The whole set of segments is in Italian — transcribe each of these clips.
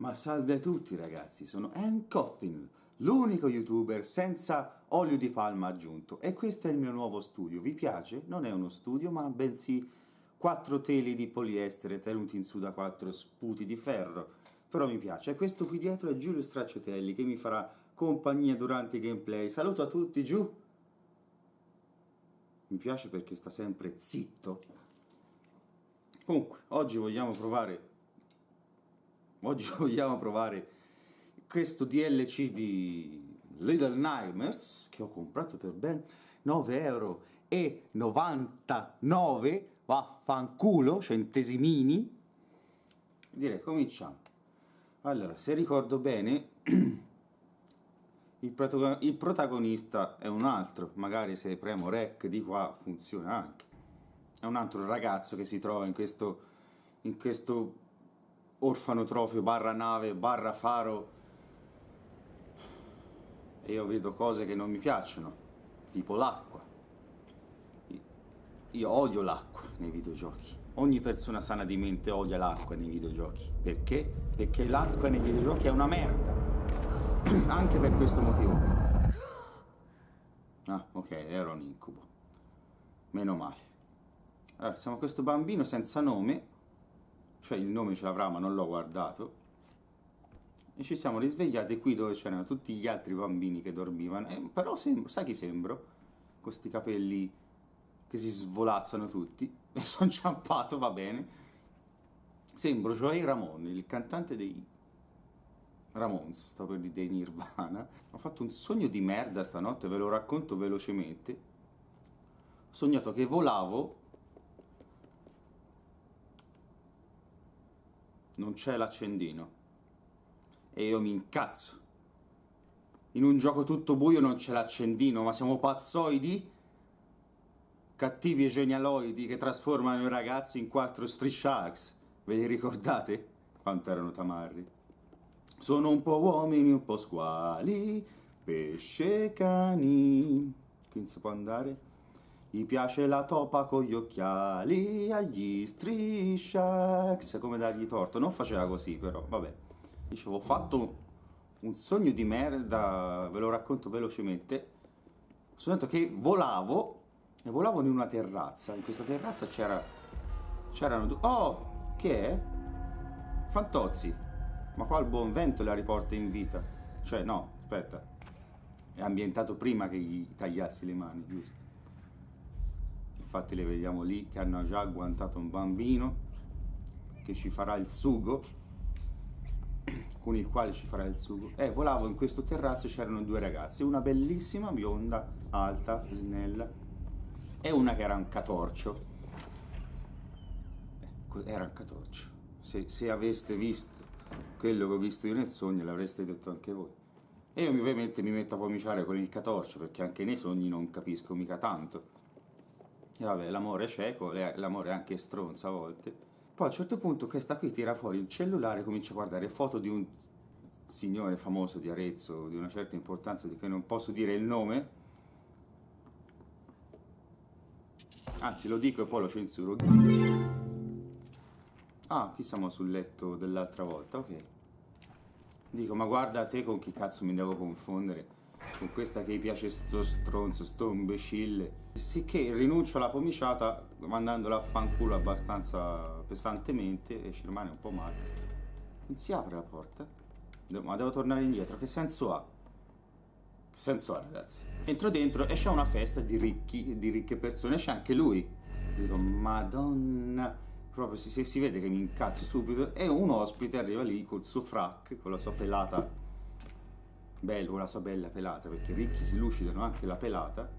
Ma salve a tutti ragazzi, sono Ann Coffin, l'unico youtuber senza olio di palma aggiunto, e questo è il mio nuovo studio. Vi piace? Non è uno studio, ma bensì 4 teli di poliestere tenuti in su da 4 sputi di ferro. Però mi piace. E questo qui dietro è Giulio Stracciatelli che mi farà compagnia durante i gameplay. Saluto a tutti, giù! Mi piace perché sta sempre zitto. Comunque, oggi vogliamo provare questo DLC di Little Nightmares che ho comprato per ben 9,99 €, vaffanculo, centesimini. Direi, cominciamo. Allora, se ricordo bene, il protagonista è un altro, magari se premo rec di qua funziona anche. È un altro ragazzo che si trova in questo orfanotrofio barra nave barra faro, e io vedo cose che non mi piacciono, tipo l'acqua. Io odio l'acqua nei videogiochi. Ogni persona sana di mente odia l'acqua nei videogiochi. Perché? Perché l'acqua nei videogiochi è una merda. Anche per questo motivo qui. Ah, ok, era un incubo. Meno male. Allora, siamo questo bambino senza nome, cioè il nome ce l'avrà ma non l'ho guardato, e ci siamo risvegliati qui dove c'erano tutti gli altri bambini che dormivano, però sai chi sembro? Con sti capelli che si svolazzano tutti, e sono inciampato, va bene, sembro Joey Ramone, il cantante dei Ramones, sto per dire dei Nirvana. Ho fatto un sogno di merda stanotte, ve lo racconto velocemente. Ho sognato che volavo, non c'è l'accendino, e io mi incazzo. In un gioco tutto buio non c'è l'accendino, ma siamo pazzoidi? Cattivi e genialoidi che trasformano i ragazzi in 4 Street Sharks. Ve li ricordate? Quanto erano tamarri. Sono un po' uomini, un po' squali, pesce cani. Chi non si può andare? Gli piace la topa con gli occhiali agli Street Sharks. Come dargli torto? Non faceva così però, vabbè. Dicevo, ho fatto un sogno di merda, ve lo racconto velocemente. Ho sognato che volavo in una terrazza. In questa terrazza c'erano due... Oh! Che è? Fantozzi! Ma qua il buon vento la riporta in vita. Cioè, no, aspetta. È ambientato prima che gli tagliassi le mani, giusto? Infatti le vediamo lì che hanno già agguantato un bambino che ci farà il sugo, con il quale ci farà il sugo. Volavo in questo terrazzo e c'erano 2 ragazze, una bellissima, bionda, alta, snella, e una che era un catorcio. Era un catorcio. Se aveste visto quello che ho visto io nel sogno l'avreste detto anche voi. E io ovviamente mi metto a pomiciare con il catorcio, perché anche nei sogni non capisco mica tanto. E vabbè, l'amore è cieco, l'amore è anche stronzo a volte. Poi a un certo punto questa qui tira fuori il cellulare e comincia a guardare foto di un signore famoso di Arezzo, di una certa importanza, di cui non posso dire il nome. Anzi, lo dico e poi lo censuro. Ah, qui siamo sul letto dell'altra volta, ok. Dico, ma guarda te con chi cazzo mi devo confondere? Con questa che gli piace sto stronzo, sto imbecille. Sicché rinuncio alla pomiciata mandandola a fanculo abbastanza pesantemente e ci rimane un po' male. Non si apre la porta? Ma devo tornare indietro, che senso ha? Che senso ha, ragazzi? Entro dentro e c'è una festa di ricche persone, c'è anche lui. Dico, madonna... Proprio si vede che mi incazzo subito, e un ospite arriva lì col suo frac, con la sua pelata bella, con la sua bella pelata, perché i ricchi si lucidano anche la pelata.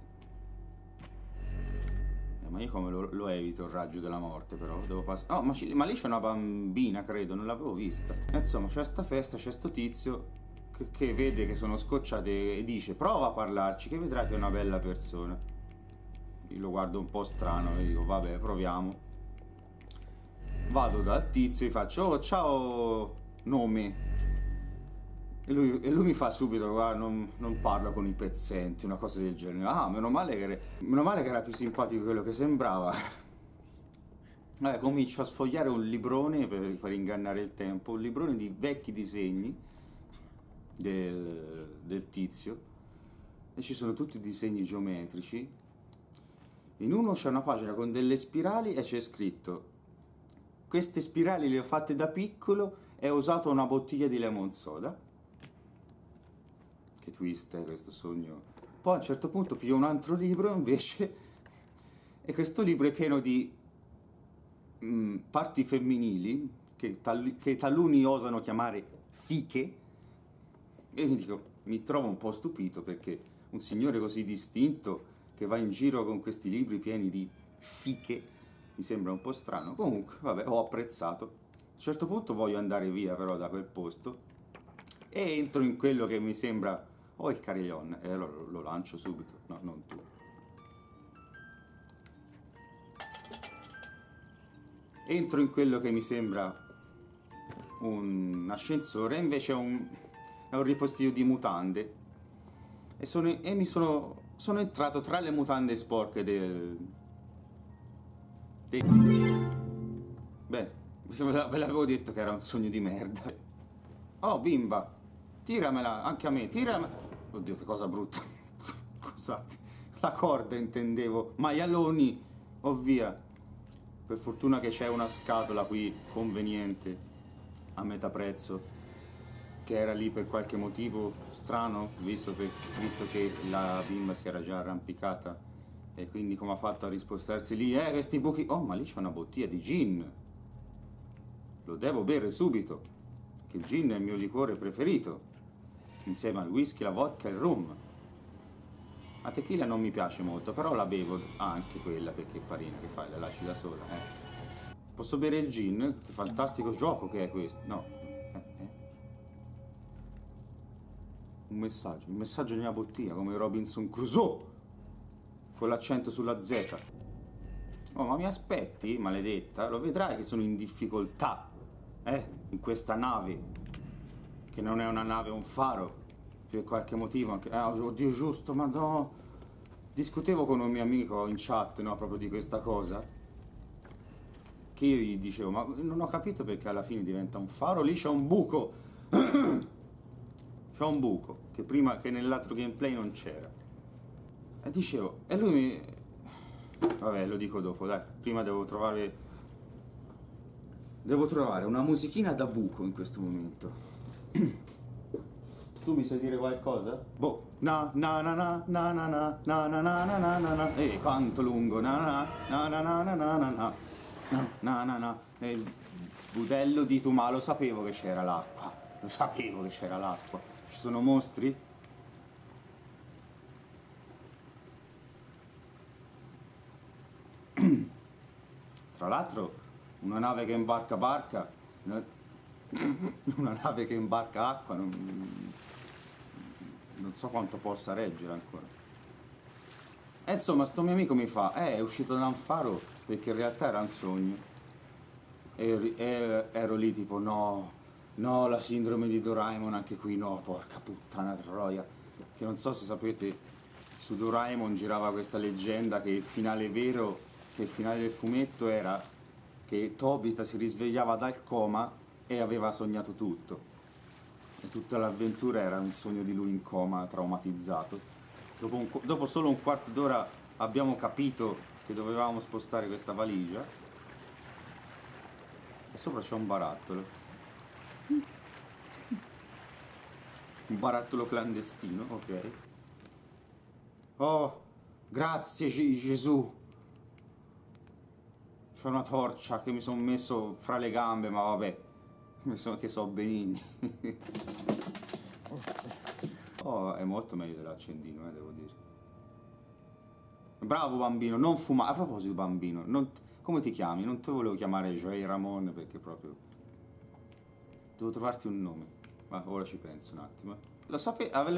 Ma io come lo evito il raggio della morte, però devo passare. Oh, ma lì c'è una bambina, credo, non l'avevo vista. E insomma, c'è sta festa, c'è sto tizio che vede che sono scocciate e dice, prova a parlarci che vedrai che è una bella persona. Io lo guardo un po' strano e dico, vabbè, proviamo. Vado dal tizio e gli faccio, oh, ciao, nome. E lui mi fa subito, guarda, non parlo con i pezzenti, una cosa del genere. Ah, meno male che era più simpatico di quello che sembrava. Comincio a sfogliare un librone per ingannare il tempo, un librone di vecchi disegni del tizio, e ci sono tutti disegni geometrici. In uno c'è una pagina con delle spirali e c'è scritto: queste spirali le ho fatte da piccolo e ho usato una bottiglia di lemon soda. Che twist è questo sogno. Poi a un certo punto piglio un altro libro invece e questo libro è pieno di parti femminili che taluni osano chiamare fiche, e mi trovo un po' stupito perché un signore così distinto che va in giro con questi libri pieni di fiche mi sembra un po' strano. Comunque, vabbè, ho apprezzato. A un certo punto voglio andare via però da quel posto e entro in quello che mi sembra... Oh, il carillon, e lo lancio subito. No, non tu. Entro in quello che mi sembra un ascensore, invece è un ripostiglio di mutande. Sono entrato tra le mutande sporche Beh, ve l'avevo detto che era un sogno di merda. Oh, bimba, tiramela, anche a me, tiramela. Oddio, che cosa brutta. Scusate, la corda intendevo. Maialoni, oh via. Per fortuna che c'è una scatola qui conveniente, a metà prezzo, che era lì per qualche motivo strano, visto che la bimba si era già arrampicata, e quindi come ha fatto a rispostarsi lì? Questi buchi... Oh, ma lì c'è una bottiglia di gin! Lo devo bere subito, che il gin è il mio liquore preferito, insieme al whisky, la vodka e il rum. La tequila non mi piace molto, però la bevo anche quella, perché è carina, che fai, la lasci da sola, Posso bere il gin? Che fantastico gioco che è questo! No. Un messaggio nella bottiglia, come Robinson Crusoe, con l'accento sulla Z. Oh, ma mi aspetti, maledetta? Lo vedrai che sono in difficoltà, in questa nave, che non è una nave, è un faro, per qualche motivo anche... oddio, giusto, ma no... Discutevo con un mio amico in chat, no, proprio di questa cosa, che io gli dicevo, ma non ho capito perché alla fine diventa un faro, lì c'è un buco! C'è un buco, che nell'altro gameplay non c'era. E dicevo, e lui mi... Vabbè, lo dico dopo, dai. Prima devo trovare una musichina da buco in questo momento. Tu mi sai dire qualcosa? Boh. Na na na na na na na na na na na na na na. Quanto lungo na na na na na na na na na na na. E il budello di Tumà, lo sapevo che c'era l'acqua. Lo sapevo che c'era l'acqua. Ci sono mostri? Tra l'altro, una nave che imbarca barca, una nave che imbarca acqua, non so quanto possa reggere ancora. E insomma, sto mio amico mi fa, è uscito da un faro perché in realtà era un sogno. E ero lì tipo, no, la sindrome di Doraemon anche qui, no, porca puttana troia. Che non so se sapete, su Doraemon girava questa leggenda che il finale vero, che il finale del fumetto era che Tobita si risvegliava dal coma e aveva sognato tutto. E tutta l'avventura era un sogno di lui in coma, traumatizzato. Dopo solo un quarto d'ora abbiamo capito che dovevamo spostare questa valigia. E sopra c'è un barattolo. Un barattolo clandestino, ok. Oh, grazie Gesù. C'è una torcia che mi sono messo fra le gambe, ma vabbè. Che so benigni. Oh, è molto meglio dell'accendino, devo dire. Bravo bambino, non fumare. A proposito bambino, come ti chiami? Non ti volevo chiamare Joey Ramon perché proprio... Devo trovarti un nome. Ma ora ci penso un attimo.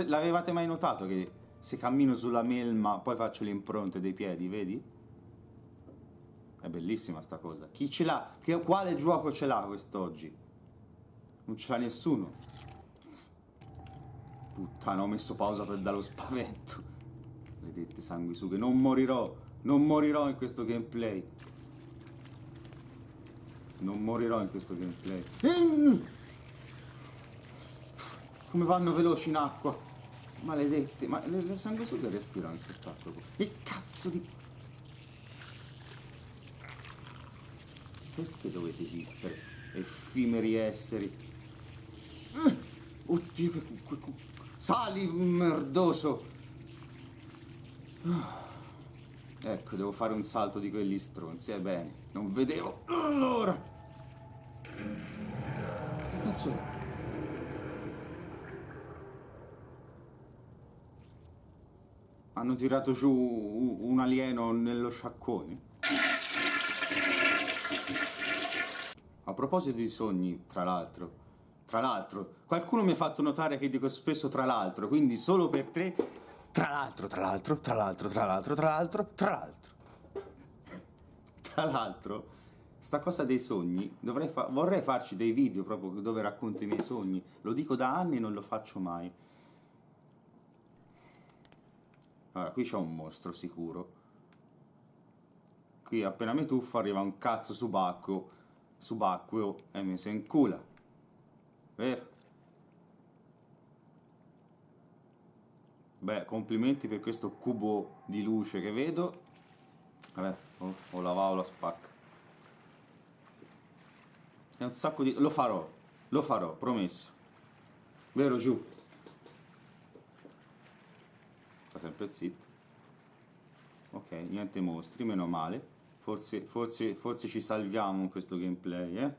L'avevate mai notato che se cammino sulla melma poi faccio le impronte dei piedi, vedi? È bellissima sta cosa. Chi ce l'ha? Quale gioco ce l'ha quest'oggi? Non ce l'ha nessuno. Puttana, ho messo pausa dallo spavento. Maledette sanguisughe, non morirò in questo gameplay. Non morirò in questo gameplay. Come vanno veloci in acqua. Maledetti. Ma le sanguisughe respirano sott'acqua. Che cazzo di... Perché dovete esistere? Effimeri esseri. Oddio, sali, merdoso. Ecco, devo fare un salto di quelli stronzi, bene. Non vedevo. Allora. Che cazzo è? Hanno tirato giù un alieno nello sciacquone? A proposito di sogni, tra l'altro, qualcuno mi ha fatto notare che dico spesso tra l'altro, quindi solo per te, tra l'altro, sta cosa dei sogni, vorrei farci dei video proprio dove racconto i miei sogni, lo dico da anni e non lo faccio mai. Allora, qui c'è un mostro sicuro. Qui appena mi tuffo arriva un cazzo subacqueo e mi si incula. Vero? Beh, complimenti per questo cubo di luce che vedo. Vabbè, ho lavato la spacca. È un sacco di... Lo farò, promesso. Vero, giù? Sta sempre zitto. Ok, niente mostri, meno male. Forse ci salviamo in questo gameplay, eh?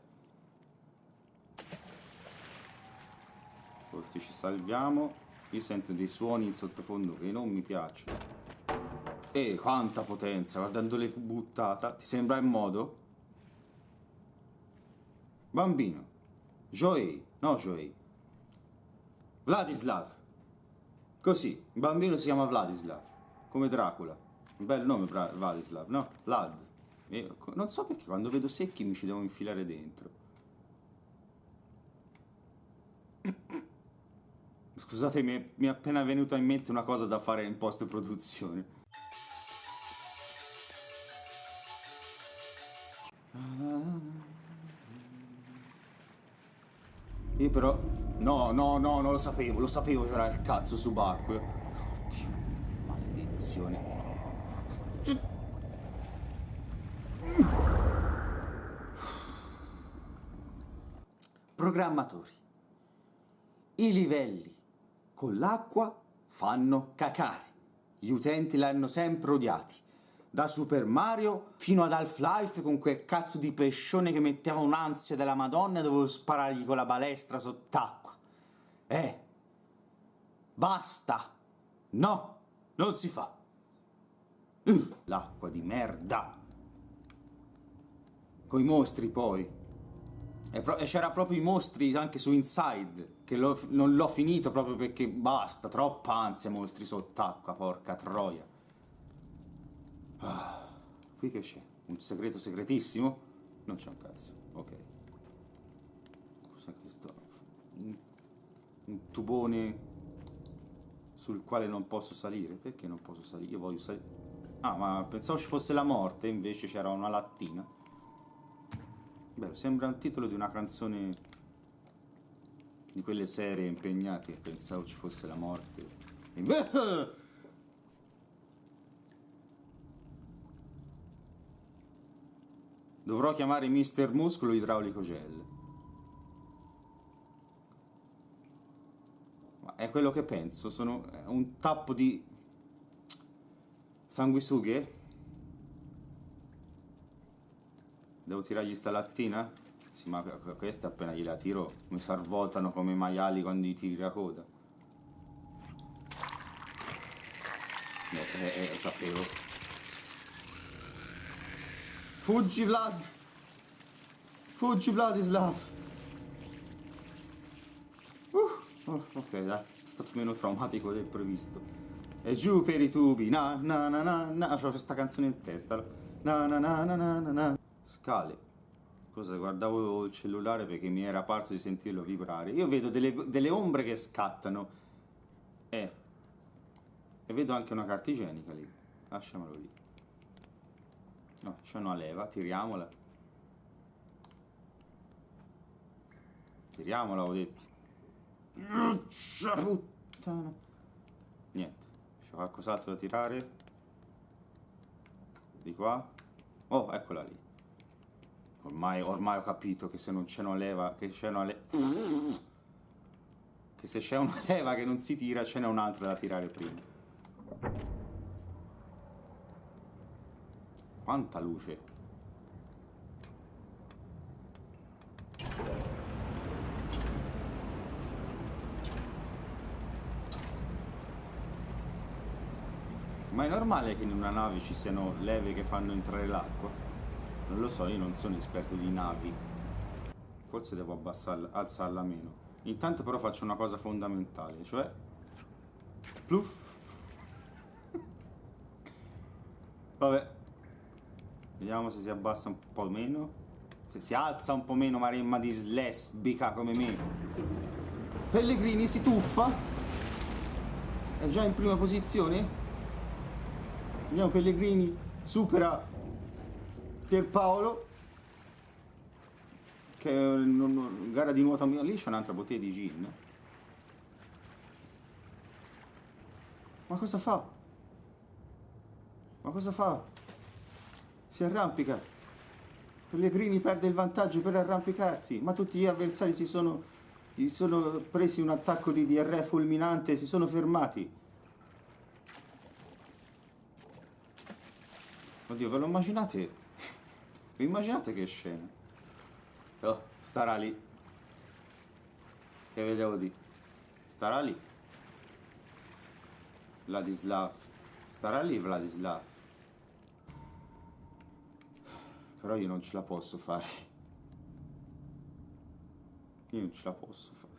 Forse ci salviamo. Io sento dei suoni in sottofondo che non mi piacciono. Quanta potenza, guardandole buttata. Ti sembra in modo? Bambino. Joey, no Joey. Vladislav. Così, il bambino si chiama Vladislav. Come Dracula. Un bel nome, Vladislav, no? Vlad. Non so perché quando vedo secchi mi ci devo infilare dentro. Scusate, mi è appena venuta in mente una cosa da fare in post-produzione. Io però... No, non lo sapevo, c'era il cazzo subacqueo. Oddio, maledizione. Programmatori. I livelli con l'acqua fanno cacare. Gli utenti l'hanno sempre odiati. Da Super Mario fino ad Half-Life con quel cazzo di pescione che metteva un'ansia della Madonna e dovevo sparargli con la balestra sott'acqua. Basta! No, non si fa. L'acqua di merda. Coi mostri poi. E c'era proprio i mostri anche su Inside, che non l'ho finito proprio perché basta, troppa ansia mostri sott'acqua, porca troia. Qui che c'è? Un segreto segretissimo? Non c'è un cazzo, ok. Cos'è questo? Un tubone sul quale non posso salire? Perché non posso salire? Io voglio salire... Ah, ma pensavo ci fosse la morte, invece c'era una lattina. Beh, sembra un titolo di una canzone di quelle serie impegnate, pensavo ci fosse la morte. Dovrò chiamare Mr. Muscolo Idraulico Gel. Ma è quello che penso, sono un tappo di sanguisughe? Devo tirargli sta lattina? Sì, ma questa appena gliela tiro mi s'arvoltano come i maiali quando gli tiri la coda. Lo sapevo. Fuggi, Vlad! Fuggi, Vladislav! Ok, dai, è stato meno traumatico del previsto. E giù per i tubi, na na na na na. C'ho questa canzone in testa. Na na na na na na. Scale. Scusa, guardavo il cellulare perché mi era parso di sentirlo vibrare. Io vedo delle ombre che scattano. E vedo anche una carta igienica lì. Lasciamolo lì. No, c'è una leva, tiriamola. Tiriamola, ho detto. Puttana. Niente. C'è qualcos'altro da tirare? Di qua? Oh, eccola lì. Ormai ho capito che se non c'è una leva, che c'è una che se c'è una leva che non si tira, ce n'è un'altra da tirare prima. Quanta luce. Ma è normale che in una nave ci siano leve che fanno entrare l'acqua? Non lo so, io non sono esperto di navi. Forse devo alzarla meno. Intanto però faccio una cosa fondamentale, cioè... Pluff! Vabbè. Vediamo se si abbassa un po' meno. Se si alza un po' meno Maremma di slesbica come me. Pellegrini si tuffa. È già in prima posizione. Vediamo, Pellegrini supera Pierpaolo, che è una gara di nuoto. Lì c'è un'altra bottiglia di gin. Ma cosa fa? Ma cosa fa? Si arrampica. Pellegrini perde il vantaggio per arrampicarsi, ma tutti gli avversari gli sono presi un attacco di diarrea fulminante e si sono fermati. Oddio, ve lo immaginate? Vi immaginate che scena? Oh, starà lì. Che vedevo di? Starà lì. Vladislav. Starà lì Vladislav. Però io non ce la posso fare. Io non ce la posso fare.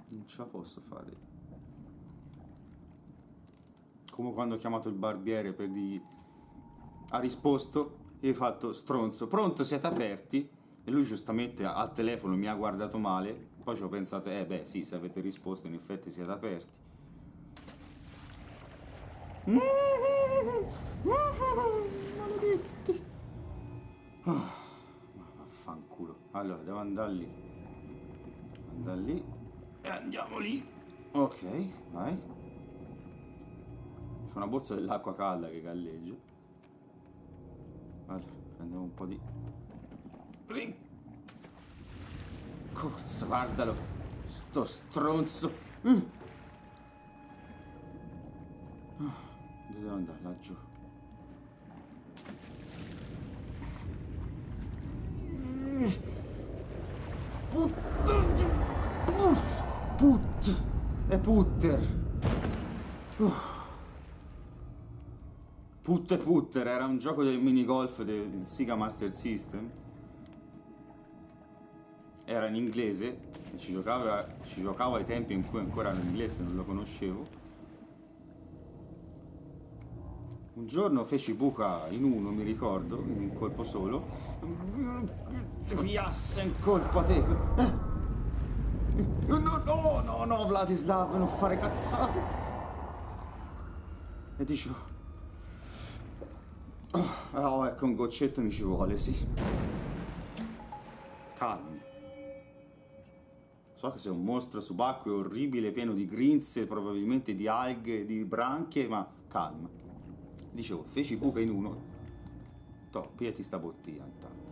Non ce la posso fare. Come quando ho chiamato il barbiere per dirgli... Ha risposto e ho fatto: stronzo, pronto, siete aperti? E lui giustamente al telefono mi ha guardato male. Poi ci ho pensato, beh sì, se avete risposto in effetti siete aperti. Maledetti. Ma vaffanculo. Allora, devo andare lì. Andare lì. E andiamo lì. Ok, vai. C'è una borsa dell'acqua calda che galleggia. Allora, prendiamo un po' di... Corsa, guardalo. Sto stronzo. Dove devo andare? Laggiù. Put. È putter. Putt e Putter era un gioco del minigolf del Sega Master System. Era in inglese e ci giocavo ai tempi in cui ancora ero in inglese, non lo conoscevo. Un giorno feci buca in uno, mi ricordo, in un colpo solo. Si piasse in colpo a te. No, Vladislav, non fare cazzate. E dicevo... Oh, ecco, un goccetto mi ci vuole, sì. Calmi. So che sei un mostro subacqueo orribile, pieno di grinze, probabilmente di alghe, di branchie, ma calma. Dicevo, feci buca in uno. Toh, pigliati sta bottiglia intanto.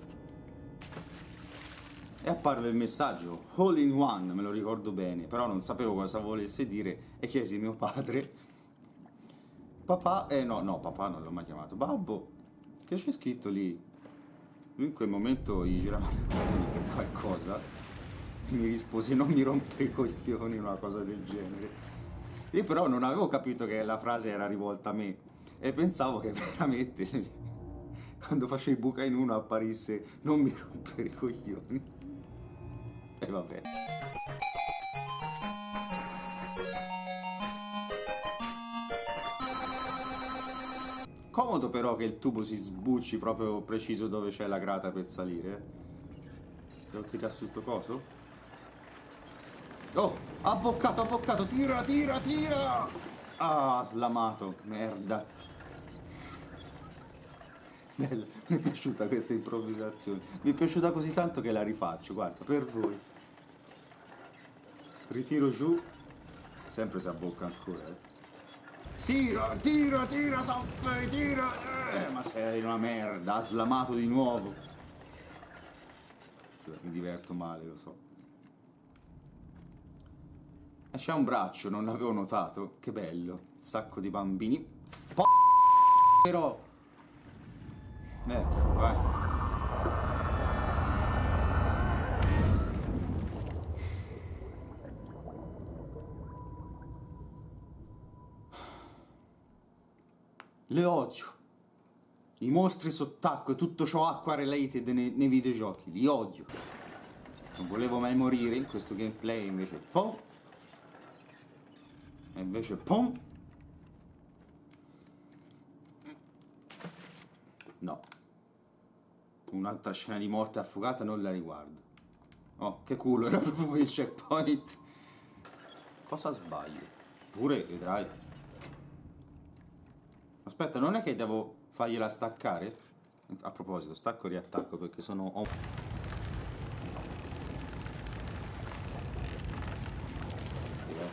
E apparve il messaggio, all in one, me lo ricordo bene, però non sapevo cosa volesse dire e chiesi a mio padre... Papà, no, papà non l'ho mai chiamato. Babbo, che c'è scritto lì? Lui in quel momento gli girava le coglioni per qualcosa e mi rispose: non mi rompere i coglioni, una cosa del genere. Io però non avevo capito che la frase era rivolta a me e pensavo che veramente quando facevo i buca in uno apparisse: non mi rompere i coglioni. E vabbè. Comodo però che il tubo si sbucci proprio preciso dove c'è la grata per salire. Devo tirare su sto coso? Oh, ha boccato, tira! Ah, slamato, merda. Bella, mi è piaciuta questa improvvisazione. Mi è piaciuta così tanto che la rifaccio, guarda, per voi. Ritiro giù. Sempre si abbocca ancora, eh. Tira, tira, tira, Sappe, tira! Ma sei una merda, ha slamato di nuovo. Cioè, mi diverto male, lo so. E c'è un braccio, non l'avevo notato. Che bello. Sacco di bambini. Però... Ecco, vai. Le odio. I mostri sott'acqua e tutto ciò acqua related nei videogiochi. Li odio. Non volevo mai morire in questo gameplay, invece pom. E invece pom. No. Un'altra scena di morte affogata non la riguardo. Oh, che culo, era proprio il checkpoint. Cosa sbaglio? Pure, vedrai. Aspetta, non è che devo fargliela staccare? A proposito, stacco e riattacco perché sono...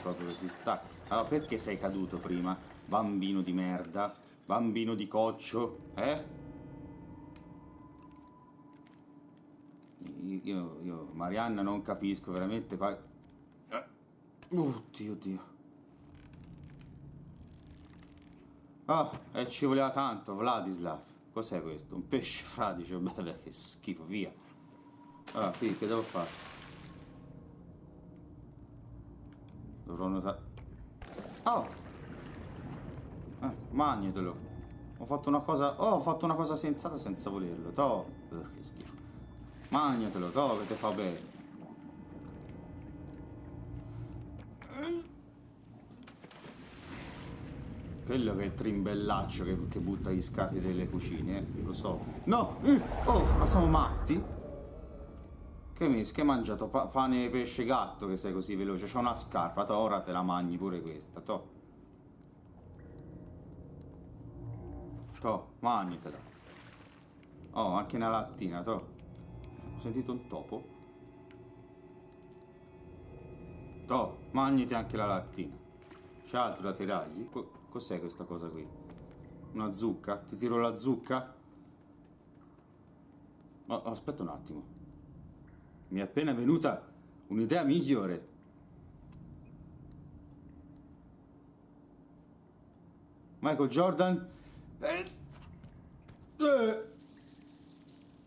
proprio si stacca. Allora, perché sei caduto prima? Bambino di merda. Bambino di coccio. Io Marianna non capisco veramente qua... Oddio, Dio. Ah, e ci voleva tanto, Vladislav. Cos'è questo? Un pesce fradicio? Beh, che schifo, via. Allora, qui, che devo fare? Dovrò notare... Oh! Magnetelo. Ho fatto una cosa... Oh, ho fatto una cosa sensata senza volerlo. Toh. Che schifo. Magnetelo, toh, che te fa bene. Quello che è il trimbellaccio che butta gli scarti delle cucine, lo so. No! Oh, ma siamo matti? Che hai mangiato pane, pesce, gatto che sei così veloce? C'ho una scarpa, toh, ora te la mangi pure questa, toh. Toh, magnitela. Oh, anche una lattina, toh. Ho sentito un topo. Toh, magniti anche la lattina. C'è altro da tirargli? Cos'è questa cosa qui? Una zucca? Ti tiro la zucca? Oh, aspetta un attimo. Mi è appena venuta un'idea migliore. Michael Jordan.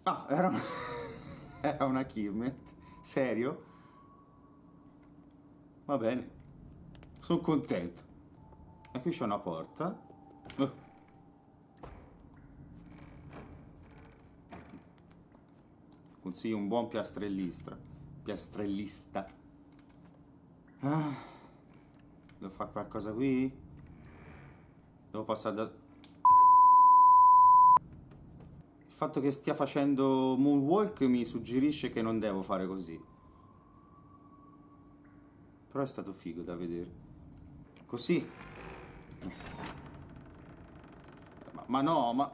Ah, era una Kirmet. Serio? Va bene. Sono contento. E qui c'è una porta. Consiglio un buon piastrellista. Ah, devo fare qualcosa qui? Devo passare da... Il fatto che stia facendo moonwalk mi suggerisce che non devo fare così. Però è stato figo da vedere. Così. Ma no, ma...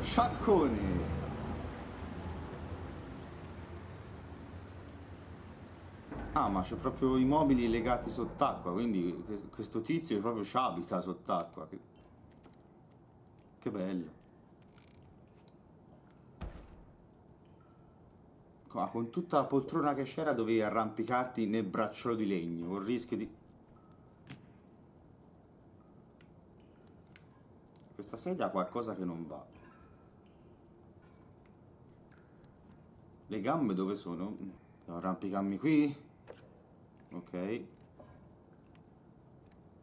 Sciaccone! Ah, ma c'è proprio i mobili legati sott'acqua, quindi questo tizio proprio ci abita sott'acqua. Che bello. Con tutta la poltrona che c'era dovevi arrampicarti nel bracciolo di legno, con il rischio di... Questa sedia ha qualcosa che non va. Le gambe dove sono? Devo arrampicarmi qui? Ok.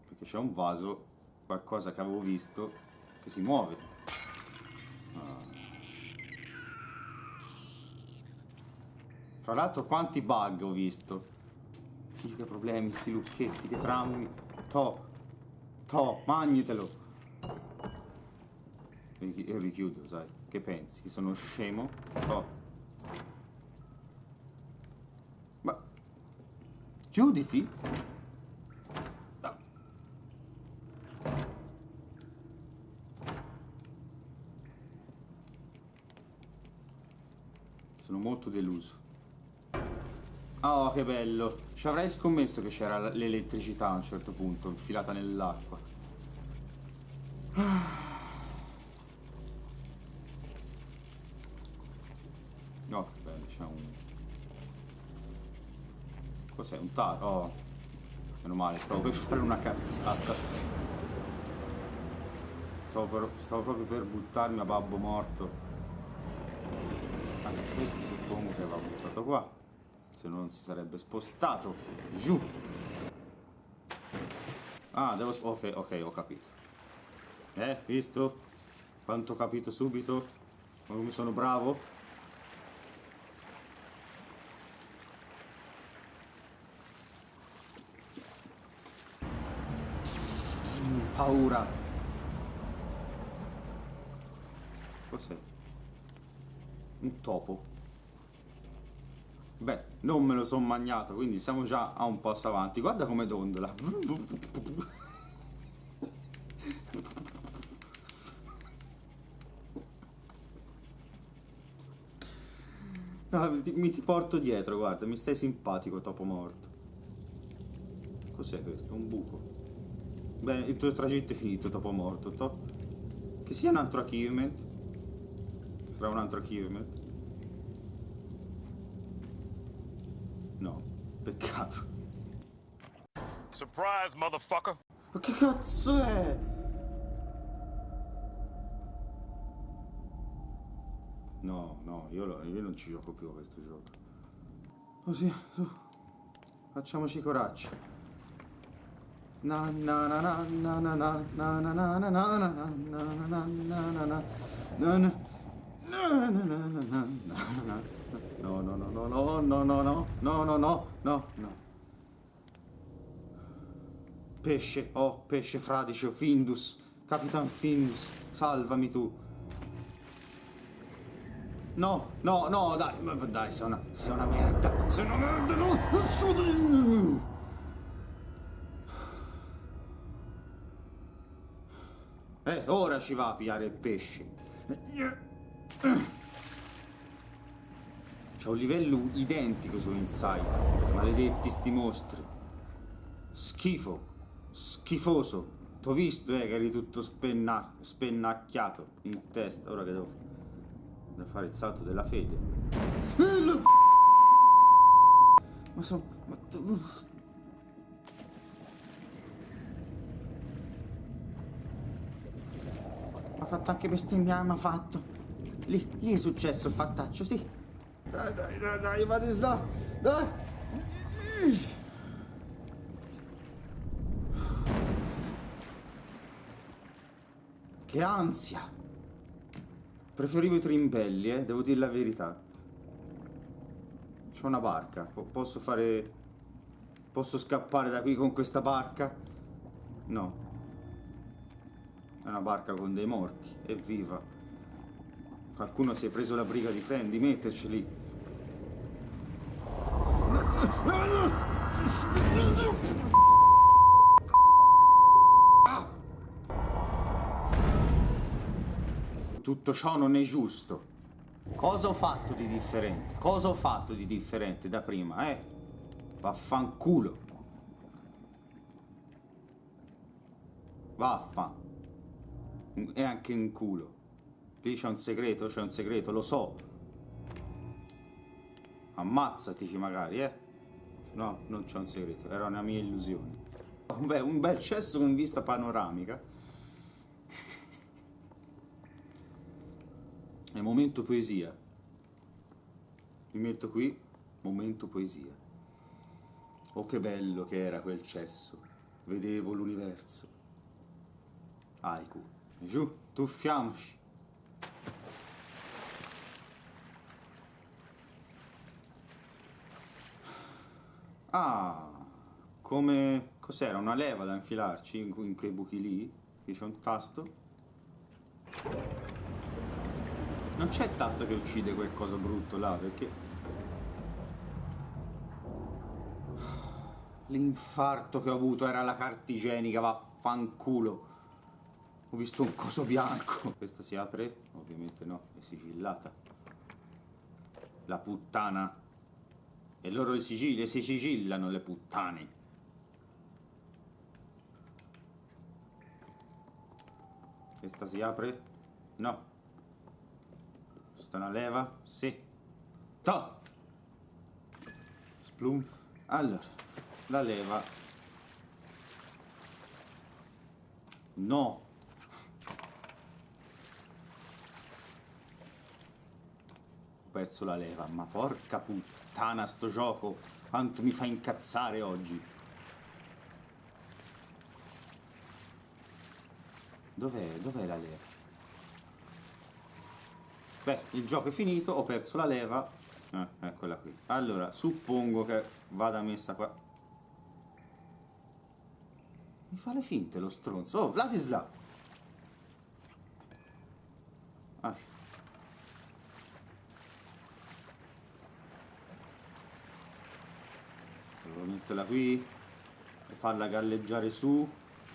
Perché c'è un vaso, qualcosa che avevo visto, che si muove. Fra l'altro quanti bug ho visto. Dio, che problemi, sti lucchetti, che traumi. Toh, magnitelo. E richiudo, sai. Che pensi? Che sono scemo? Oh. Ma... chiuditi? No. Sono molto deluso. Oh, che bello. Ci avrei scommesso che c'era l'elettricità a un certo punto, infilata nell'acqua. Oh, bene, c'è un... cos'è? Un taro? Oh, meno male, stavo per fare una cazzata. Stavo proprio per buttarmi a babbo morto. Allora, questo suppongo che va buttato qua. Se no non si sarebbe spostato. Giù. Ah, devo... ok, ok, ho capito. Visto? Quanto ho capito subito? Come sono bravo? Paura. Cos'è? Un topo? Beh, non me lo son magnato, quindi siamo già a un passo avanti. Guarda come dondola. Ah, ti porto dietro, guarda, mi stai simpatico, topo morto. Cos'è questo? Un buco. Bene, il tuo tragitto è finito, topo morto. Che sia un altro achievement. Sarà un altro achievement. No, peccato. Surprise, motherfucker! Ma che cazzo è? No, no, io non ci gioco più a questo gioco. Così, su. Facciamoci coraggio. Na na na na na na na na na na na na na na na na na na no no no no no no no no no no no no no. Pesce, oh, pesce fradicio, Findus, Capitan Findus, salvami tu. No, no, no, dai, sei una merda, sei una merda, no! Ora ci va a pigliare il pesce. C'è un livello identico su Inside. Maledetti sti mostri. Schifo. Schifoso. T'ho visto, che eri tutto spennacchiato in testa. Ora che devo fare il salto della fede. Ma sono... ha fatto anche bestemmiare, mi ha fatto. Lì è successo il fattaccio, sì. Dai, vado in là. Dai. Che ansia. Preferivo i trimbelli, devo dire la verità. C'ho una barca, posso fare... posso scappare da qui con questa barca? No. È una barca con dei morti, evviva. Qualcuno si è preso la briga di metterci lì. Tutto ciò non è giusto. Cosa ho fatto di differente? Cosa ho fatto di differente da prima, Vaffanculo. Vaffan. E anche in culo. Lì c'è un segreto, lo so. Ammazzatici magari, No, non c'è un segreto, era una mia illusione. Un bel cesso con vista panoramica. È momento poesia. Mi metto qui, momento poesia. Oh, che bello che era quel cesso. Vedevo l'universo. Haiku. E giù, tuffiamoci. Ah, come... cos'era? Una leva da infilarci in quei buchi lì? Qui c'è un tasto. Non c'è il tasto che uccide quel coso brutto là, perché... L'infarto che ho avuto era la carta igienica, vaffanculo. Ho visto un coso bianco. Questa si apre? Ovviamente no, è sigillata. La puttana. E loro si sigillano le puttane. Questa si apre? No. Questa è una leva? Sì. To! Splumf. Allora, la leva. No. Ho perso la leva, ma porca puttana sto gioco. Quanto mi fa incazzare oggi. Dov'è la leva? Beh, il gioco è finito, ho perso la leva. Eccola qui. Allora, suppongo che vada messa qua. Mi fa le finte lo stronzo. Oh, Vladislav! Ah. Devo metterla qui e farla galleggiare su.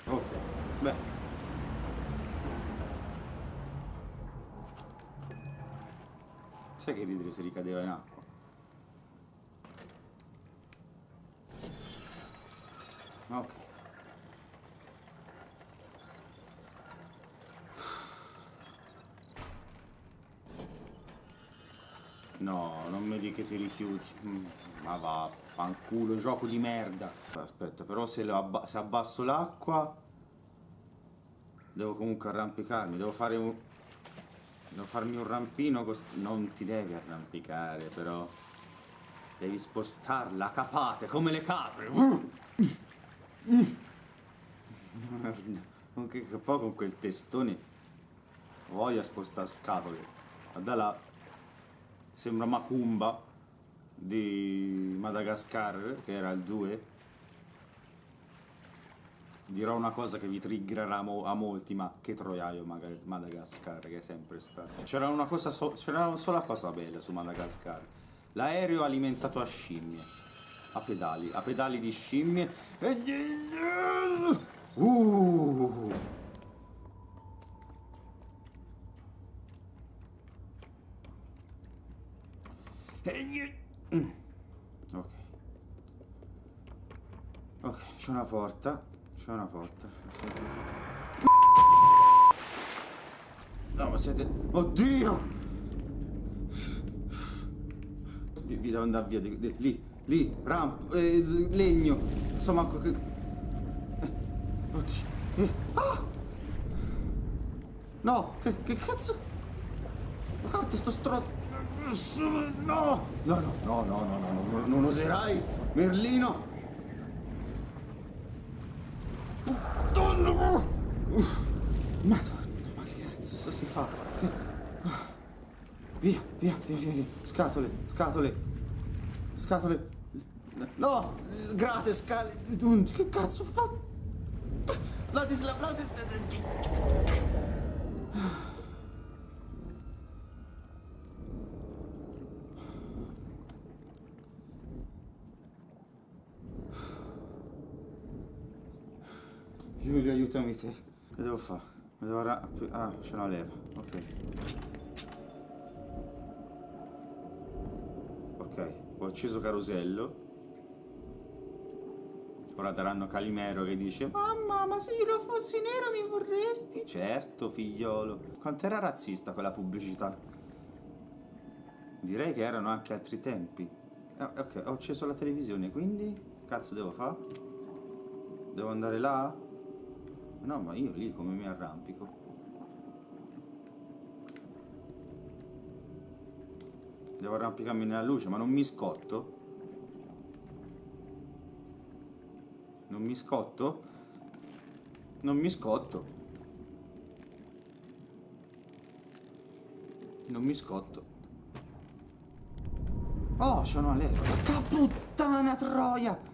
Ok, beh. Sai che ridere se ricadeva in acqua? Ok. No, non mi dica che ti rifiuti. Ma va, fanculo, gioco di merda. Aspetta, però se abbasso l'acqua devo comunque arrampicarmi, devo farmi un rampino. Non ti devi arrampicare, però devi spostarla a capate come le capre. Merda, anche che poi con quel testone voglio spostare scatole. Guarda là, sembra Macumba di Madagascar, che era il 2. Dirò una cosa che vi triggerà a molti, ma che troiaio Madagascar che è sempre stato. C'era una sola cosa bella su Madagascar. L'aereo alimentato a scimmie. A pedali di scimmie. Ok. Ok, c'è una porta. No, ma siete... Oddio! Vi devo andare via. Lì, legno. Insomma... Oddio. Ah! No, che cazzo? Guarda sto stronzo. No, non oserai, Merlino. Madonna, ma che cazzo si fa? Via. Scatole. No, grate, scale. Che cazzo fa? Vladislav. Giulio, aiutami te. Che devo fare? C'è una leva. Ok, ho acceso Carosello. Ora daranno Calimero che dice: mamma, ma se io lo fossi nero mi vorresti? Certo, figliolo. Quant'era razzista quella pubblicità? Direi che erano anche altri tempi. Ok, ho acceso la televisione, quindi che cazzo devo fare? Devo andare là? No, ma io lì come mi arrampico? Devo arrampicarmi nella luce, ma non mi scotto? Non mi scotto? Non mi scotto. Oh, c'è una leva. Porca puttana troia!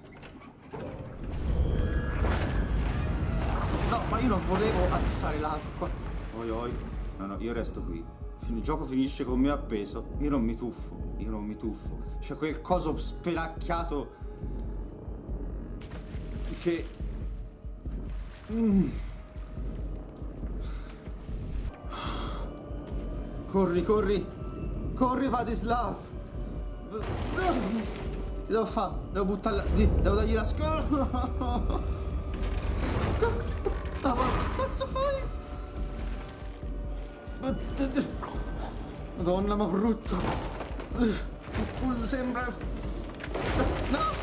No, ma io non volevo alzare l'acqua. Oi. No, io resto qui. Il gioco finisce con me appeso. Io non mi tuffo. C'è quel coso spelacchiato che... Corri Vladislav! Che devo fare? Devo buttarla... Devo dargli la scola! Che cazzo fai? Madonna, ma brutto! Il culo sembra... No!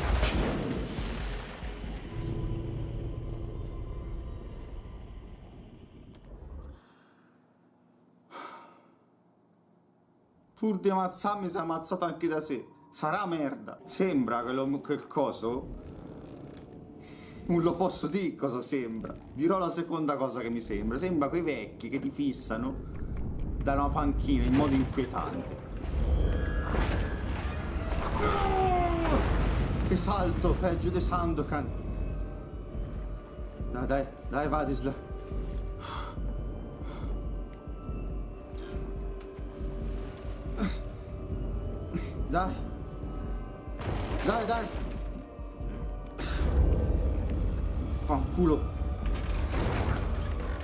Pur di ammazzarmi si è ammazzato anche da sé. Sarà merda. Sembra quel coso. Non lo posso dire cosa sembra. Dirò la seconda cosa che mi sembra. Sembra quei vecchi che ti fissano da una panchina in modo inquietante. Che salto, peggio di Sandokan. Dai, Vladislav. Dai. Fanculo.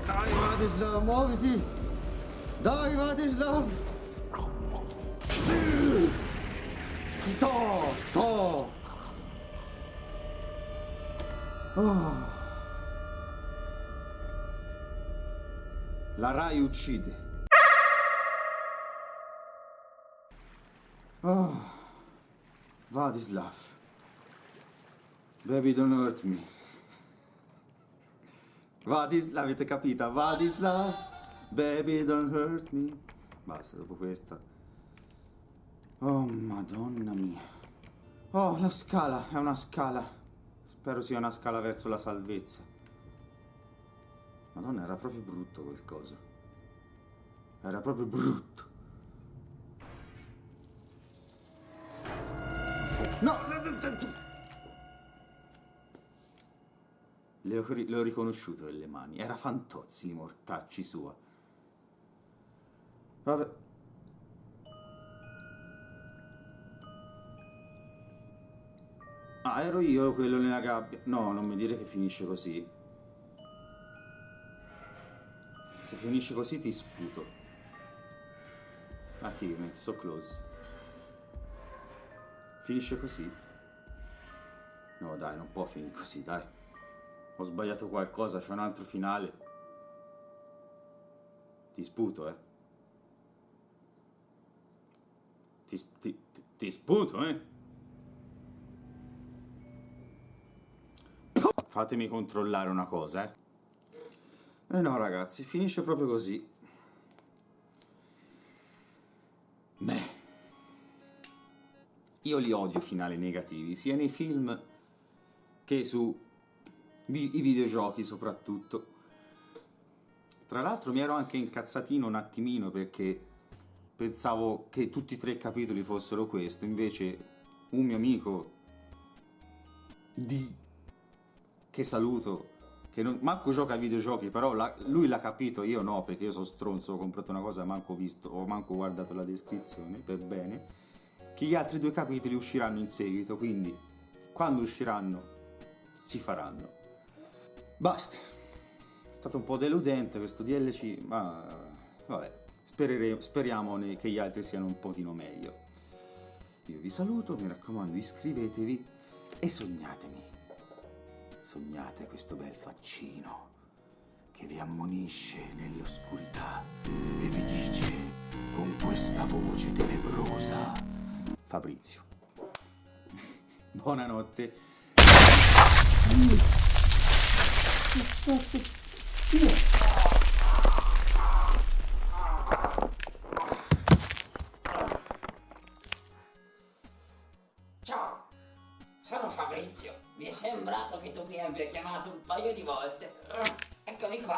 Dai, Vladislav, muoviti. Dai, Vladislav. Sì. To. Oh. La Rai uccide. Oh, Vladislav. Baby, don't hurt me. Vladislav, avete capito? Vladislav, baby, don't hurt me. Basta, dopo questa. Oh, madonna mia. Oh, la scala, è una scala. Spero sia una scala verso la salvezza. Madonna, era proprio brutto quel coso. Era proprio brutto. No! Le ho riconosciuto nelle mani. Era Fantozzi, mortacci sua. Vabbè. Ah, ero io quello nella gabbia. No, non mi dire che finisce così. Se finisce così ti sputo. Ah, che io metto so close. Finisce così? No, dai, non può finire così, dai. Ho sbagliato qualcosa, c'è un altro finale. Ti sputo, eh. Ti sputo, eh. Fatemi controllare una cosa, eh. Eh no, ragazzi, finisce proprio così. Beh. Io li odio finali negativi, sia nei film che su i videogiochi soprattutto. Tra l'altro mi ero anche incazzatino un attimino perché pensavo che tutti e 3 i capitoli fossero questo, invece un mio amico che saluto, che non, manco gioca ai videogiochi, però lui l'ha capito, io no, perché io sono stronzo, ho comprato una cosa, manco visto, ho manco guardato la descrizione, per bene. Che gli altri 2 capitoli usciranno in seguito, quindi quando usciranno si faranno. Basta. È stato un po' deludente questo DLC, ma vabbè, speriamo che gli altri siano un pochino meglio. Io vi saluto, mi raccomando, iscrivetevi e sognatemi. Sognate questo bel faccino che vi ammonisce nell'oscurità e vi dice con questa voce tenebrosa: Fabrizio. Buonanotte. Ciao, sono Fabrizio. Mi è sembrato che tu mi abbia chiamato un paio di volte. Eccomi qua.